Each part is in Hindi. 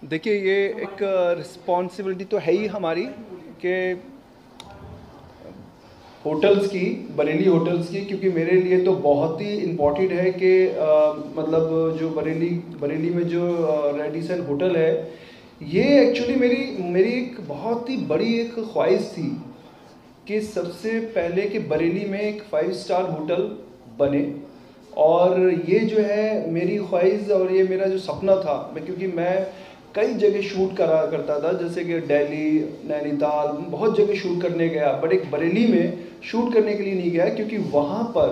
देखिए, ये एक रिस्पॉन्सिबिलिटी तो है ही हमारी कि होटल्स की, बरेली होटल्स की, क्योंकि मेरे लिए तो बहुत ही इम्पॉर्टेंट है कि मतलब जो बरेली में जो रेडिसन होटल है, ये एक्चुअली मेरी मेरी एक बहुत ही बड़ी एक ख्वाहिश थी कि सबसे पहले कि बरेली में एक 5 स्टार होटल बने। और ये जो है मेरी ख्वाहिश और ये मेरा जो सपना था, क्योंकि मैं कई जगह शूट करा करता था, जैसे कि दिल्ली, नैनीताल, बहुत जगह शूट करने गया, बट एक बरेली में शूट करने के लिए नहीं गया क्योंकि वहाँ पर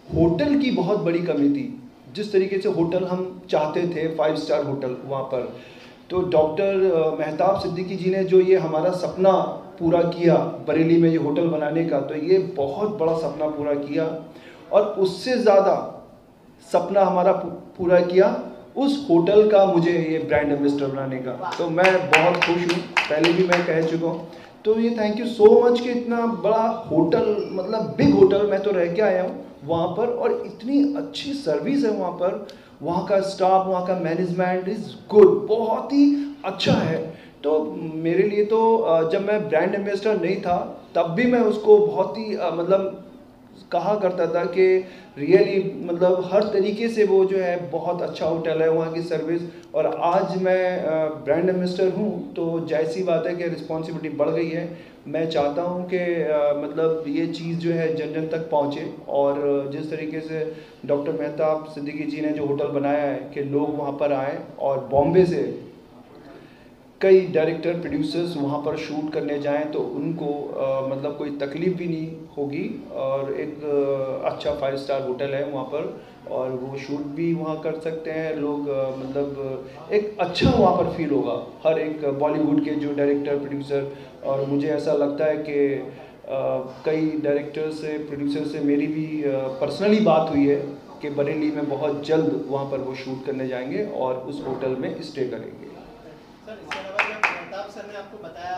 होटल की बहुत बड़ी कमी थी। जिस तरीके से होटल हम चाहते थे, 5 स्टार होटल वहाँ पर, तो डॉक्टर मेहताब सिद्दीकी जी ने जो ये हमारा सपना पूरा किया बरेली में ये होटल बनाने का, तो ये बहुत बड़ा सपना पूरा किया। और उससे ज़्यादा सपना हमारा पूरा किया उस होटल का, मुझे ये ब्रांड एम्बेसडर बनाने का। तो मैं बहुत खुश हूँ, पहले भी मैं कह चुका हूँ। तो ये थैंक यू सो मच कि इतना बड़ा होटल, मतलब बिग होटल, मैं तो रह के आया हूँ वहाँ पर, और इतनी अच्छी सर्विस है वहाँ पर, वहाँ का स्टाफ, वहाँ का मैनेजमेंट इज़ गुड, बहुत ही अच्छा है। तो मेरे लिए तो जब मैं ब्रांड एम्बेसडर नहीं था तब भी मैं उसको बहुत ही मतलब कहा करता था कि रियली, मतलब हर तरीके से वो जो है बहुत अच्छा होटल है, वहाँ की सर्विस। और आज मैं ब्रांड एम्बेसडर हूँ, तो जैसी बात है कि रिस्पॉन्सिबिलिटी बढ़ गई है। मैं चाहता हूँ कि मतलब ये चीज़ जो है जन जन तक पहुँचे, और जिस तरीके से डॉक्टर मेहताब सिद्दीकी जी ने जो होटल बनाया है कि लोग वहाँ पर आएँ, और बॉम्बे से कई डायरेक्टर प्रोड्यूसर्स वहाँ पर शूट करने जाएं तो उनको मतलब कोई तकलीफ़ भी नहीं होगी। और एक अच्छा 5 स्टार होटल है वहाँ पर, और वो शूट भी वहाँ कर सकते हैं लोग। मतलब एक अच्छा वहाँ पर फील होगा हर एक बॉलीवुड के जो डायरेक्टर प्रोड्यूसर। और मुझे ऐसा लगता है कि कई डायरेक्टर से, प्रोड्यूसर से मेरी भी पर्सनली बात हुई है कि बरेली में बहुत जल्द वहाँ पर वो शूट करने जाएंगे और उस होटल में स्टे करेंगे। सर, इसके अलावा जब मेहताब सर ने आपको बताया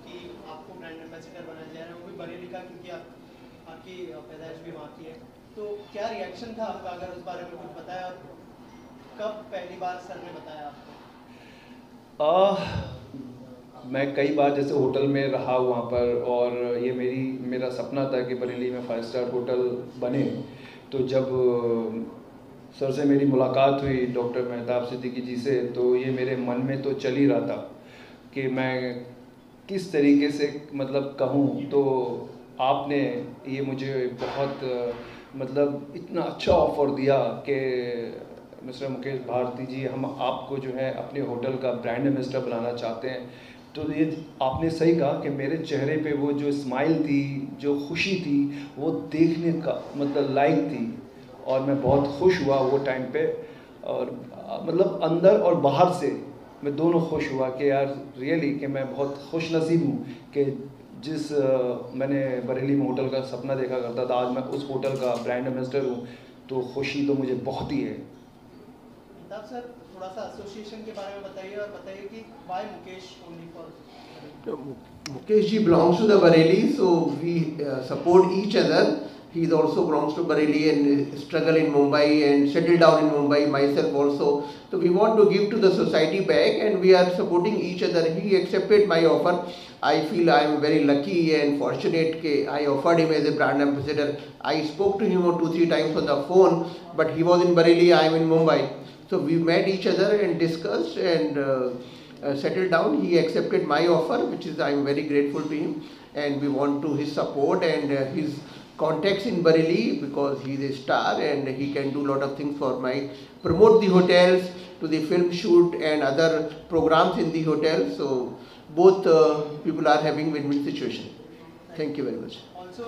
कि आपको ब्रांड एम्बेसडर बनाया जा रहा है, वो भी बरेली का, क्योंकि आपकी पैदाइश भी वहाँ की है, तो क्या रिएक्शन था आपका, अगर उस बारे में कुछ बताया? और कब पहली बार सर ने बताया आपको? मैं कई बार जैसे होटल में रहा वहाँ पर, और ये मेरा सपना था कि बरेली में 5 स्टार होटल बने। तो जब सर से मेरी मुलाकात हुई, डॉक्टर मेहताब सिद्दीकी जी से, तो ये मेरे मन में तो चल ही रहा था कि मैं किस तरीके से मतलब कहूँ। तो आपने ये मुझे बहुत मतलब इतना अच्छा ऑफ़र दिया कि मिस्टर मुकेश भारती जी, हम आपको जो है अपने होटल का ब्रांड एम्बेसडर बनाना चाहते हैं। तो ये आपने सही कहा कि मेरे चेहरे पे वो जो स्माइल थी, जो खुशी थी, वो देखने का मतलब लायक थी। और मैं बहुत खुश हुआ वो टाइम पे, और मतलब अंदर और बाहर से मैं दोनों खुश हुआ कि यार रियली कि मैं बहुत खुश नसीब हूँ कि जिस मैंने बरेली में होटल का सपना देखा करता था, आज मैं उस होटल का ब्रांड एम्बेसडर हूँ। तो खुशी तो मुझे बहुत ही है। सर, थोड़ा सा एसोसिएशन के बारे में बताइए, और बताइए कि why Mukesh only for? Mukesh ji belongs to the Bareilly, so we support each other. He is also belongs to Bareilly and struggle in Mumbai and settle down in Mumbai. Myself also. So we want to give to the society back, and we are supporting each other. He accepted my offer. I feel I am very lucky and fortunate that I offered him as a brand ambassador. I spoke to him 2-3 times on the phone, but he was in Bareilly, I am in Mumbai. So we met each other and discussed and settled down. He accepted my offer, which is I am very grateful to him, and we want to his support and his contacts in Bareilly, because he is a star and he can do lot of things for my promote the hotels to the film shoot and other programs in the hotel. So both people are having win-win situation. Thank you very much. Also,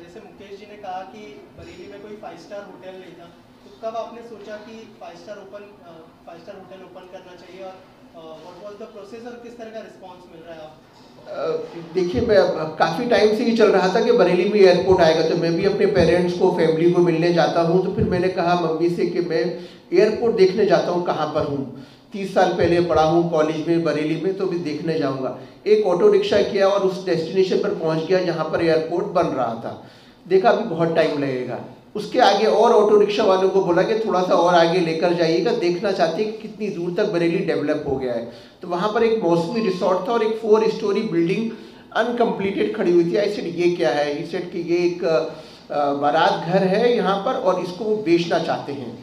जैसे मुकेश जी ने कहा कि बरेली में कोई 5 स्टार होटल नहीं था, तो कब आपने सोचा कि 5 स्टार होटल ओपन करना चाहिए, और व्हाट वाज द प्रोसेस, और किस तरह का रिस्पांस मिल रहा है आपको? देखिए, मैं काफ़ी टाइम से ही चल रहा था कि बरेली में एयरपोर्ट आएगा, तो मैं भी अपने पेरेंट्स को, फैमिली को मिलने जाता हूँ। तो फिर मैंने कहा मम्मी से कि मैं एयरपोर्ट देखने जाता हूँ, कहाँ पर हूँ। 30 साल पहले पढ़ा हूँ कॉलेज में बरेली में, तो भी देखने जाऊँगा। एक ऑटो रिक्शा किया और उस डेस्टिनेशन पर पहुँच गया जहाँ पर एयरपोर्ट बन रहा था। देखा अभी बहुत टाइम लगेगा, उसके आगे और ऑटो रिक्शा वालों को बोला कि थोड़ा सा और आगे लेकर जाइएगा, देखना चाहते हैं कि कितनी दूर तक बरेली डेवलप हो गया है। तो वहाँ पर एक मौसमी रिसोर्ट था और एक 4 स्टोरी बिल्डिंग अनकम्प्लीटेड खड़ी हुई थी। आई सेड ये क्या है? ही सेड कि ये एक बारात घर है यहाँ पर और इसको वो बेचना चाहते हैं।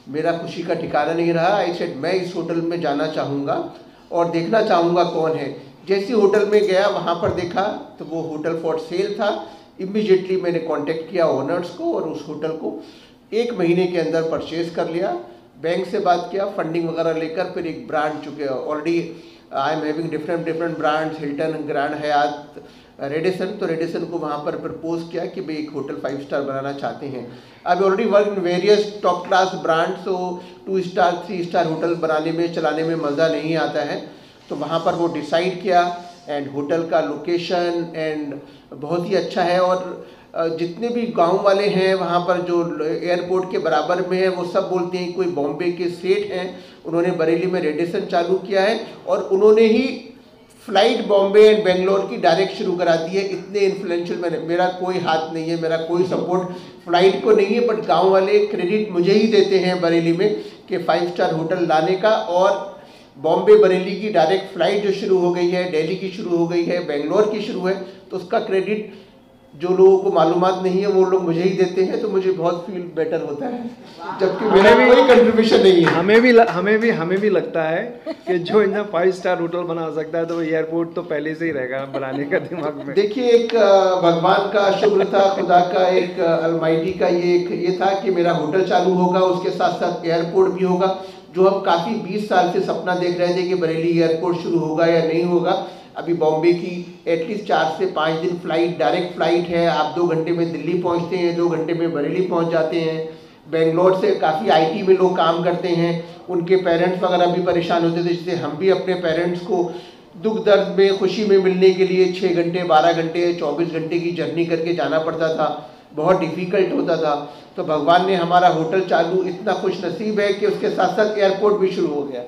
मेरा खुशी का ठिकाना नहीं रहा। आई सेड मैं इस होटल में जाना चाहूँगा और देखना चाहूँगा कौन है। जैसे होटल में गया वहाँ पर देखा तो वो होटल फॉर सेल था। इमीडिएटली मैंने कांटेक्ट किया ओनर्स को और उस होटल को 1 महीने के अंदर परचेज कर लिया। बैंक से बात किया, फंडिंग वगैरह लेकर फिर एक ब्रांड चुके already I am having different brands, Hilton, Grand Hyatt, Radisson. तो रेडिसन को वहाँ पर प्रपोज किया कि भाई एक होटल 5 स्टार बनाना चाहते हैं। I already work in various top class brands, तो 2 स्टार 3 स्टार होटल बनाने में चलाने में मज़ा नहीं आता है। तो वहाँ पर वो डिसाइड किया एंड होटल का लोकेशन एंड बहुत ही अच्छा है। और जितने भी गांव वाले हैं वहाँ पर जो एयरपोर्ट के बराबर में है वो सब बोलते हैं कोई बॉम्बे के सेठ हैं, उन्होंने बरेली में रेडिसन चालू किया है और उन्होंने ही फ्लाइट बॉम्बे एंड बेंगलोर की डायरेक्ट शुरू करा दी है। इतने इन्फ्लुएंशियल मेरा कोई हाथ नहीं है, मेरा कोई सपोर्ट फ्लाइट को नहीं है, बट गांव वाले क्रेडिट मुझे ही देते हैं बरेली में कि 5 स्टार होटल लाने का। और बॉम्बे बरेली की डायरेक्ट फ्लाइट जो शुरू हो गई है, दिल्ली की शुरू हो गई है, बेंगलोर की शुरू है, तो उसका क्रेडिट जो लोगों को मालूमात नहीं है वो लोग मुझे ही देते हैं। तो मुझे बहुत फील बेटर होता है, जबकि मेरा कोई कंट्रीब्यूशन नहीं है। हमें भी लगता है कि जो इतना 5 स्टार होटल बना सकता है तो एयरपोर्ट तो पहले से ही रहेगा बनाने का दिमाग में। देखिए एक भगवान का शुक्र था, खुदा का एक अलमाइटी का ये था कि मेरा होटल चालू होगा, उसके साथ साथ एयरपोर्ट भी होगा, जो हम काफ़ी 20 साल से सपना देख रहे थे कि बरेली एयरपोर्ट शुरू होगा या नहीं होगा। अभी बॉम्बे की एटलीस्ट 4 से 5 दिन फ्लाइट, डायरेक्ट फ्लाइट है, आप 2 घंटे में दिल्ली पहुंचते हैं, 2 घंटे में बरेली पहुंच जाते हैं। बेंगलोर से काफ़ी आईटी में लोग काम करते हैं, उनके पेरेंट्स वगैरह भी परेशान होते थे, जिससे हम भी अपने पेरेंट्स को दुख दर्द में खुशी में मिलने के लिए 6 घंटे 12 घंटे 24 घंटे की जर्नी करके जाना पड़ता था, बहुत डिफ़िकल्ट होता था। तो भगवान ने हमारा होटल चालू, इतना खुश नसीब है कि उसके साथ साथ एयरपोर्ट भी शुरू हो गया।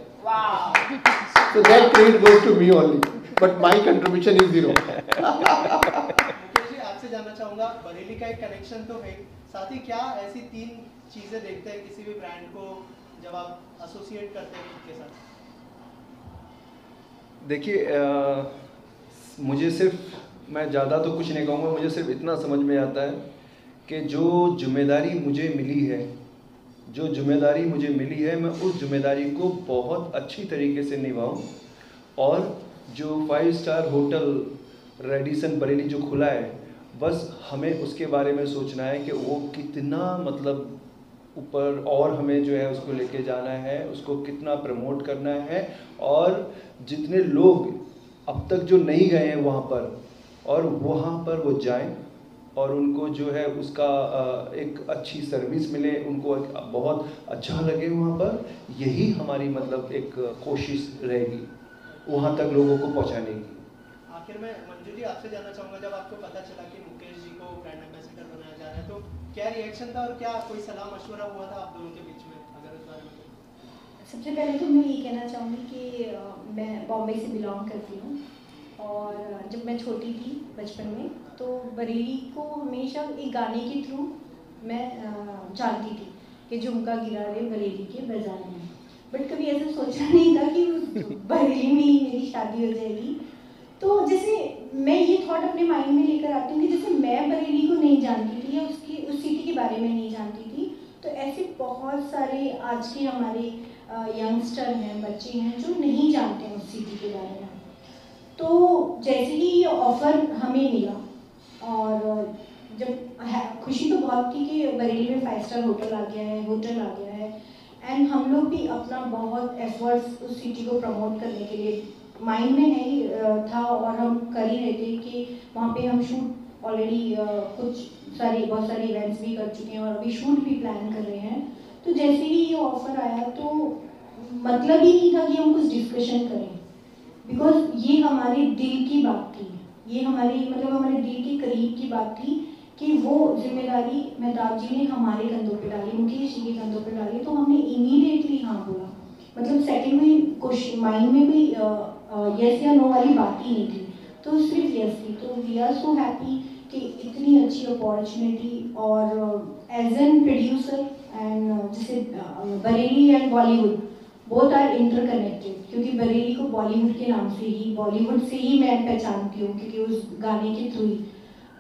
So that credit goes to me only, but my contribution is zero. Mukesh ji, आपसे जानना चाहूँगा, बरेली का एक कनेक्शन तो है, साथ ही क्या ऐसी 3 चीज़ें देखते हैं किसी भी ब्रांड को जब आप एसोसिएट करते हैं उसके साथ? देखिए मुझे सिर्फ, मैं ज़्यादा तो कुछ नहीं कहूँगा, मुझे सिर्फ इतना समझ में आता है कि जो जिम्मेदारी मुझे मिली है, मैं उस जिम्मेदारी को बहुत अच्छी तरीके से निभाऊं। और जो 5 स्टार होटल रेडिसन बरेली जो खुला है, बस हमें उसके बारे में सोचना है कि वो कितना मतलब ऊपर, और हमें जो है उसको लेके जाना है, उसको कितना प्रमोट करना है, और जितने लोग अब तक जो नहीं गए हैं वहाँ पर, और वहाँ पर वो जाएं और उनको जो है उसका एक अच्छी सर्विस मिले, उनको एक बहुत अच्छा लगे वहाँ पर। यही हमारी मतलब एक कोशिश रहेगी वहाँ तक लोगों को पहुँचाने की। आखिर में मंजू जी, आपसे जानना चाहूँगा, जब आपको पता चला कि मुकेश जी को ब्रांड एम्बेसडर बनाया जा रहा है, तो क्या रिएक्शन था और क्या कोई सलाह मशवरा हुआ था आप दोनों के बीच में, अगर इस बारे में? सबसे पहले तो मैं ये कहना चाहूँगी कि मैं बॉम्बे से बिलोंग करती हूँ, और जब मैं छोटी थी बचपन में, तो बरेली को हमेशा एक गाने के थ्रू मैं जानती थी कि झुमका गिरा रे बरेली के बाजार में, बट कभी ऐसा सोचा नहीं था कि बरेली में ही मेरी शादी हो जाएगी। तो जैसे मैं ये थॉट अपने माइंड में लेकर आती हूँ कि जैसे मैं बरेली को नहीं जानती थी या उस सिटी के बारे में नहीं जानती थी, तो ऐसे बहुत सारे आज के हमारे यंगस्टर हैं, बच्चे हैं जो नहीं जानते हैं उस सिटी के बारे में। तो जैसे ही ये ऑफ़र हमें मिला, और जब खुशी तो बहुत थी कि बरेली में 5 स्टार होटल आ गया है, एंड हम लोग भी अपना बहुत एफर्ट्स उस सिटी को प्रमोट करने के लिए माइंड में नहीं था, और हम कर ही रहे थे कि वहाँ पे हम शूट ऑलरेडी बहुत सारे इवेंट्स भी कर चुके हैं और अभी शूट भी प्लान कर रहे हैं। तो जैसे ही ये ऑफ़र आया तो मतलब ही नहीं था कि हम कुछ डिस्कशन करें, बिकॉज ये हमारे दिल की बात थी, ये हमारे दिल के करीब की बात थी कि वो जिम्मेदारी मेहताब जी ने हमारे कंधों पे डाली, मुकेश जी के कंधों पे डाली, तो हमने इमीडिएटली हाँ बोला। मतलब सेकंड में कुछ माइंड में भी यस या नो वाली बात ही नहीं थी, तो सिर्फ यस थी। तो वी आर सो हैप्पी कि इतनी अच्छी अपॉर्चुनिटी और एज एन प्रोड्यूसर एंड जैसे Bareilly and Bollywood both are interconnected, क्योंकि बरेली को बॉलीवुड के नाम से ही, बॉलीवुड से ही मैं पहचानती हूँ क्योंकि उस गाने के थ्रू ही।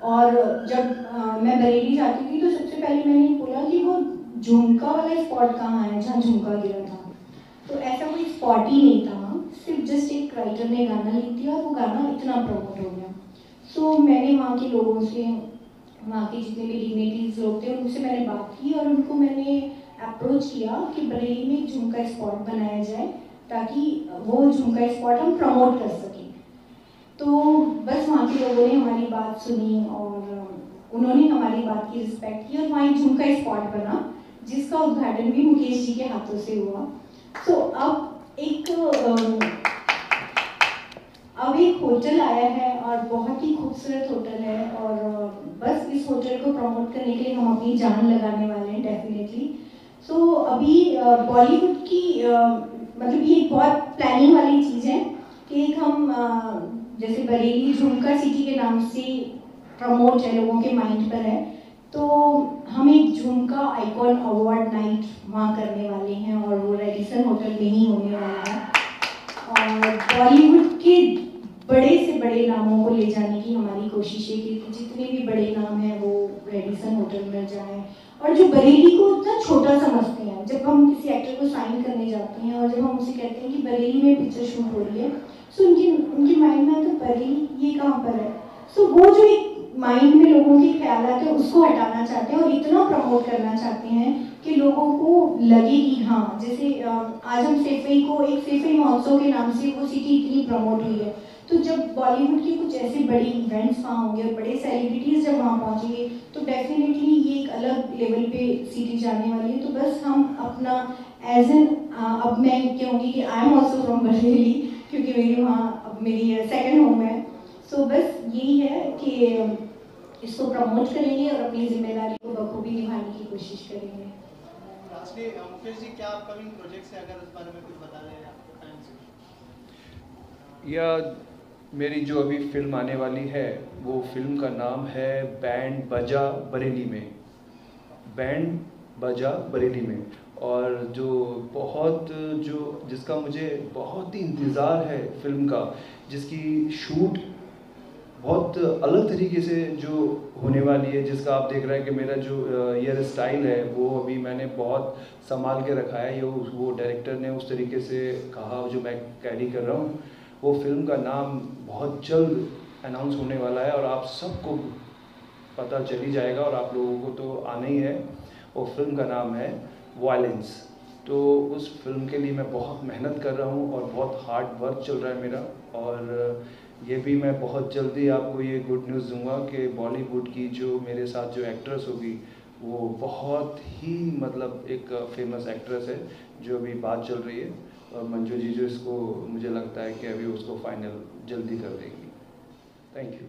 और जब मैं बरेली जाती थी तो सबसे पहले मैंने बोला कि वो झुमका वाला स्पॉट कहाँ है जहाँ झुमका गिरा था। तो ऐसा कोई स्पॉट ही नहीं था वहाँ, सिर्फ जस्ट एक राइटर ने गाना लिख दिया और वो गाना इतना प्रमोट हो गया। सो मैंने वहाँ के लोगों से, वहाँ के जितने भी डिग्नेटरीज लोग थे उनसे मैंने बात की और उनको मैंने अप्रोच किया कि बरेली में एक झुमका स्पॉट बनाया जाए ताकि वो झुमका स्पॉट हम प्रमोट कर सकें। तो बस वहाँ के लोगों ने हमारी बात सुनी और उन्होंने हमारी बात की रिस्पेक्ट की और वहाँ एक झुमका स्पॉट बना जिसका उद्घाटन भी मुकेश जी के हाथों से हुआ। तो अब एक होटल आया है और बहुत ही खूबसूरत होटल है और बस इस होटल को प्रमोट करने के लिए हम अपनी जान लगाने वाले हैं डेफिनेटली। सो अभी बॉलीवुड की मतलब ये एक बहुत प्लानिंग वाली चीज़ है कि एक हम जैसे बरेली झुमका सिटी के नाम से प्रमोट है, लोगों के माइंड पर है, तो हम एक झुमका आइकॉन अवार्ड नाइट वहाँ करने वाले हैं और वो रेडिसन होटल में ही होने वाला है। और बॉलीवुड के बड़े से बड़े नामों को ले जाने की हमारी कोशिश है कि जितने भी बड़े नाम हैं वो रेडिसन होटल में जाएं। और जो बरेली को इतना छोटा समझते हैं, जब हम किसी एक्टर को साइन करने जाते हैं और जब हम उसे कहते हैं कि बरेली में पिक्चर शूट हो रही है, सो उनके माइंड में आता है बरेली ये कहाँ पर है। सो वो जो एक माइंड में लोगों के ख्याल आते हैं उसको हटाना चाहते हैं और इतना प्रमोट करना चाहते हैं कि लोगों को लगे कि हाँ, जैसे आज हम सेफई को एक सेफई महोत्सव के नाम से वो सिटी इतनी प्रमोट हुई है, तो जब बॉलीवुड के कुछ ऐसे बड़े इवेंट्स वहाँ होंगे और बड़े सेलिब्रिटीज़ जब वहाँ पहुँचेंगे तो डेफिनेटली ये एक अलग लेवल पे सिटी जाने वाली है। तो बस हम अपना एज एन अब मैं कहूँगी कि I am also from Bareilly क्योंकि मेरी वहाँ अब मेरी सेकेंड होम है। सो बस यही है कि इसको प्रमोट करेंगे और अपनी जिम्मेदारी को बखूबी निभाने की कोशिश करेंगे। लास्टली मुकेश जी, क्या अपकमिंग प्रोजेक्ट्स है, अगर उस बारे में कुछ बता दें आपको टाइम से। या मेरी जो अभी फिल्म आने वाली है वो फिल्म का नाम है बैंड बजा बरेली में, बैंड बजा बरेली में। और जिसका मुझे बहुत ही इंतज़ार है फिल्म का, जिसकी शूट बहुत अलग तरीके से जो होने वाली है, जिसका आप देख रहे हैं कि मेरा जो हेयर स्टाइल है वो अभी मैंने बहुत संभाल के रखा है। ये वो डायरेक्टर ने उस तरीके से कहा जो मैं कैरी कर रहा हूँ। वो फिल्म का नाम बहुत जल्द अनाउंस होने वाला है और आप सबको पता चल ही जाएगा और आप लोगों को तो आना ही है। वो फिल्म का नाम है वायलेंस। तो उस फिल्म के लिए मैं बहुत मेहनत कर रहा हूँ और बहुत हार्ड वर्क चल रहा है मेरा। और ये भी मैं बहुत जल्दी आपको ये गुड न्यूज़ दूंगा कि बॉलीवुड की जो मेरे साथ जो एक्ट्रेस होगी वो बहुत ही मतलब एक फेमस एक्ट्रेस है जो अभी बात चल रही है। और मंजू जी जो इसको मुझे लगता है कि अभी उसको फाइनल जल्दी कर देंगी। Thank you.